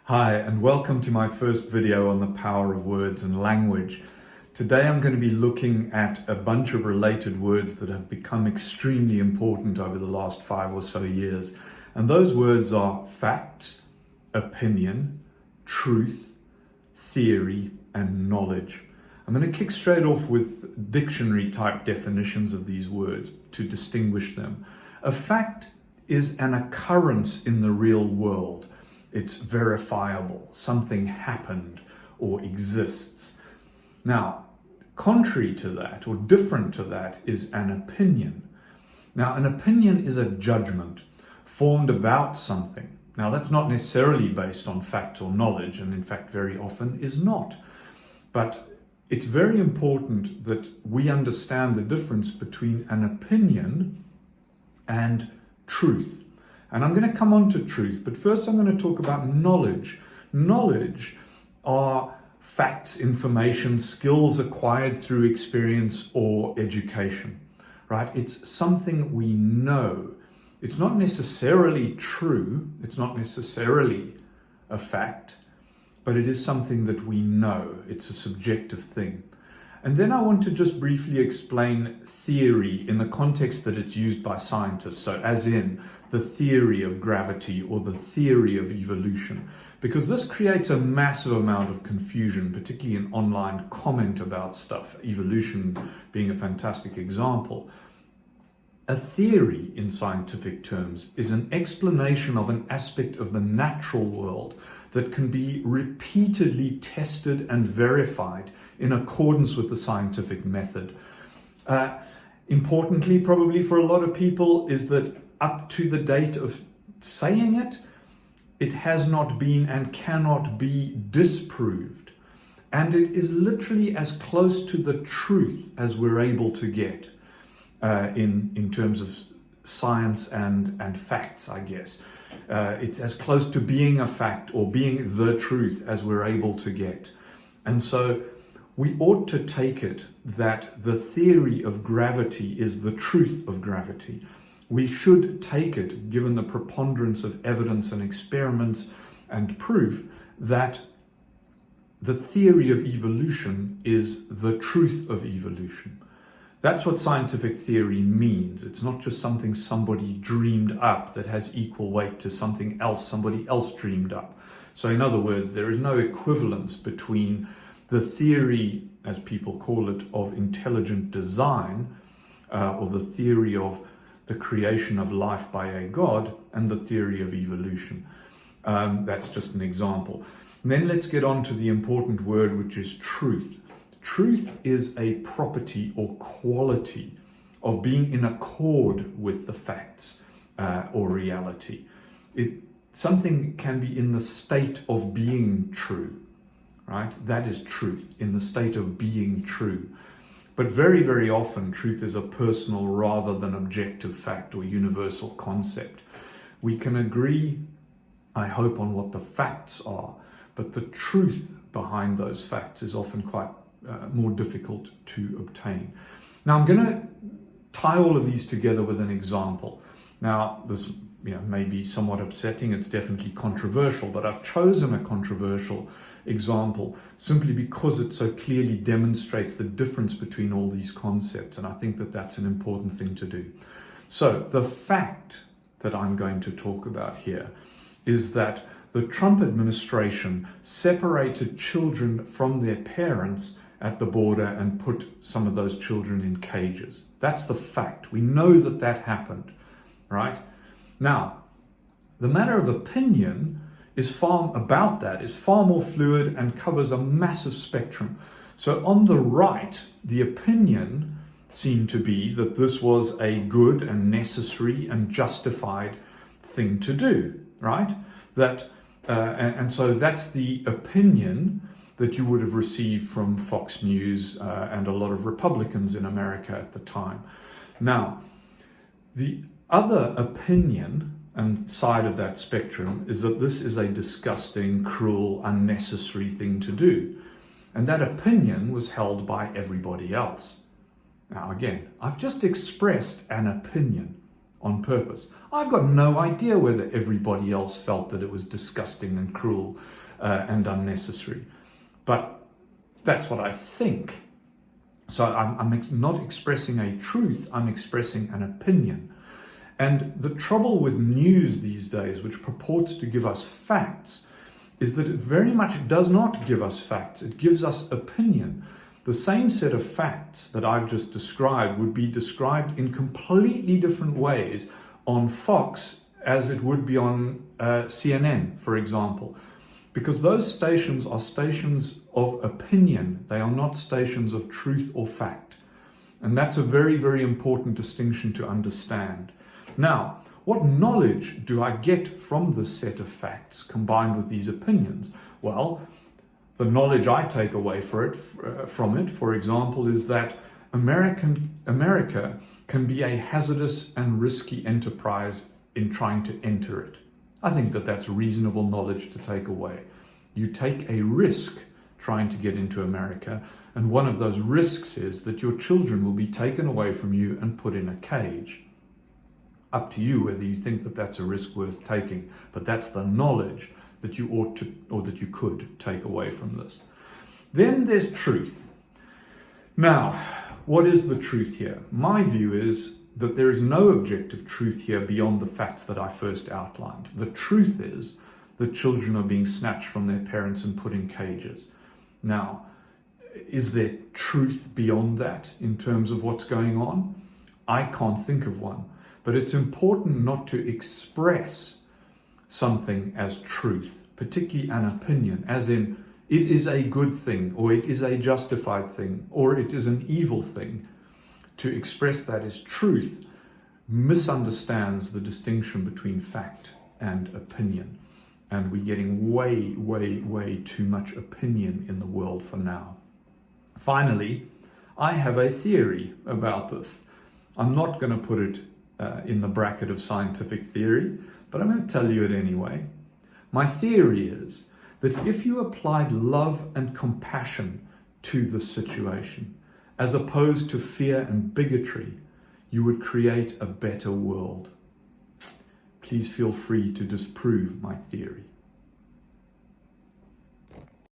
Hi, and welcome to my first video on the power of words and language. Today I'm going to be looking at a bunch of related words that have become extremely important over the last 5 or so years. And those words are facts, opinion, truth, theory, and knowledge. I'm going to kick straight off with dictionary type definitions of these words to distinguish them. A fact is an occurrence in the real world. It's verifiable, something happened or exists. Now, contrary to that, or different to that, is an opinion. Now, an opinion is a judgment formed about something. Now, that's not necessarily based on fact or knowledge, and in fact, very often is not. But it's very important that we understand the difference between an opinion and truth. And I'm going to come on to truth, but first I'm going to talk about knowledge. Knowledge are facts, information, skills acquired through experience or education, right? It's something we know. It's not necessarily true. It's not necessarily a fact, but it is something that we know. It's a subjective thing. And then I want to just briefly explain theory in the context that it's used by scientists. So as in the theory of gravity or the theory of evolution, because this creates a massive amount of confusion, particularly in online comment about stuff, evolution being a fantastic example. A theory in scientific terms is an explanation of an aspect of the natural world that can be repeatedly tested and verified in accordance with the scientific method. Importantly, probably for a lot of people, is that up to the date of saying it, it has not been and cannot be disproved. And it is literally as close to the truth as we're able to get in terms of science and facts, I guess. It's as close to being a fact or being the truth as we're able to get. And so we ought to take it that the theory of gravity is the truth of gravity. We should take it, given the preponderance of evidence and experiments and proof, that the theory of evolution is the truth of evolution. That's what scientific theory means. It's not just something somebody dreamed up that has equal weight to something else somebody else dreamed up. So in other words, there is no equivalence between the theory, as people call it, of intelligent design, or the theory of the creation of life by a god, and the theory of evolution. That's just an example. And then let's get on to the important word, which is truth. Truth is a property or quality of being in accord with the facts or reality. Something can be in the state of being true, right? That is truth, in the state of being true. But very, very often, truth is a personal rather than objective fact or universal concept. We can agree, I hope, on what the facts are, but the truth behind those facts is often quite more difficult to obtain. Now, I'm going to tie all of these together with an example. Now, this may be somewhat upsetting. It's definitely controversial, but I've chosen a controversial example simply because it so clearly demonstrates the difference between all these concepts, and I think that that's an important thing to do. So the fact that I'm going to talk about here is that the Trump administration separated children from their parents at the border and put some of those children in cages. That's the fact. We know that that happened, right? Now, the matter of opinion is far more fluid and covers a massive spectrum. So on the right, the opinion seemed to be that this was a good and necessary and justified thing to do, right? And so that's the opinion that you would have received from Fox News and a lot of Republicans in America at the time. Now, the other opinion and side of that spectrum is that this is a disgusting, cruel, unnecessary thing to do. And that opinion was held by everybody else. Now again, I've just expressed an opinion on purpose. I've got no idea whether everybody else felt that it was disgusting and cruel and unnecessary. But that's what I think. So I'm not expressing a truth, I'm expressing an opinion. And the trouble with news these days, which purports to give us facts, is that it very much does not give us facts, it gives us opinion. The same set of facts that I've just described would be described in completely different ways on Fox as it would be on CNN, for example. Because those stations are stations of opinion. They are not stations of truth or fact. And that's a very, very important distinction to understand. Now, what knowledge do I get from this set of facts combined with these opinions? Well, the knowledge I take away from it, for example, is that America can be a hazardous and risky enterprise in trying to enter it. I think that that's reasonable knowledge to take away. You take a risk trying to get into America, and one of those risks is that your children will be taken away from you and put in a cage. Up to you whether you think that that's a risk worth taking, but that's the knowledge that you ought to, or that you could take away from this. Then there's truth. Now, what is the truth here? My view is that there is no objective truth here beyond the facts that I first outlined. The truth is that children are being snatched from their parents and put in cages. Now, is there truth beyond that in terms of what's going on? I can't think of one, but it's important not to express something as truth, particularly an opinion, as in it is a good thing, or it is a justified thing, or it is an evil thing. To express that as truth misunderstands the distinction between fact and opinion. And we're getting way, way, way too much opinion in the world for now. Finally, I have a theory about this. I'm not going to put it in the bracket of scientific theory, but I'm going to tell you it anyway. My theory is that if you applied love and compassion to the situation, as opposed to fear and bigotry, you would create a better world. Please feel free to disprove my theory.